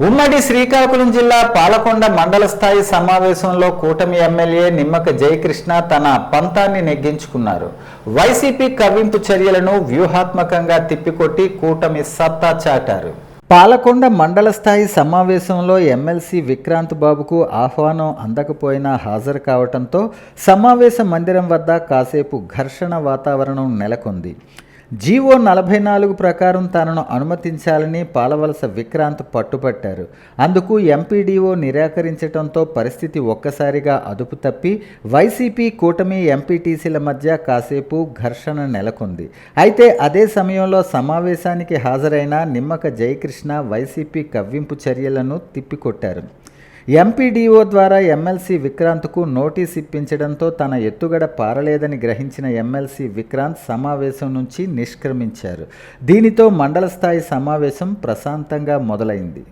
ఉమ్మడి శ్రీకాకుళం జిల్లా పాలకొండ మండల స్థాయి సమావేశంలో కూటమి ఎమ్మెల్యే నిమ్మక జయకృష్ణ తన పంతాన్ని నెగ్గించుకున్నారు. వైసీపీ కవ్వింపు చర్యలను వ్యూహాత్మకంగా తిప్పికొట్టి కూటమి సత్తా చాటారు. పాలకొండ మండల స్థాయి సమావేశంలో ఎమ్మెల్సీ విక్రాంత్ బాబుకు ఆహ్వానం అందకపోయినా హాజరు కావడంతో సమావేశ మందిరం వద్ద కాసేపు ఘర్షణ వాతావరణం నెలకొంది. జీవో 44 ప్రకారం తనను అనుమతించాలని పాలవలస విక్రాంత్ పట్టుపట్టారు. అందుకు ఎంపీడీఓ నిరాకరించడంతో పరిస్థితి ఒక్కసారిగా అదుపు తప్పి వైసీపీ కూటమి ఎంపీటీసీల మధ్య కాసేపు ఘర్షణ నెలకొంది. అయితే అదే సమయంలో సమావేశానికి హాజరైన నిమ్మక జయకృష్ణ వైసీపీ కవ్వింపు చర్యలను తిప్పికొట్టారు. ఎంపీడీఓ ద్వారా ఎమ్మెల్సీ విక్రాంత్కు నోటీస్ ఇప్పించడంతో తన ఎత్తుగడ పారలేదని గ్రహించిన ఎమ్మెల్సీ విక్రాంత్ సమావేశం నుంచి నిష్క్రమించారు. దీనితో మండల స్థాయి సమావేశం ప్రశాంతంగా మొదలైంది.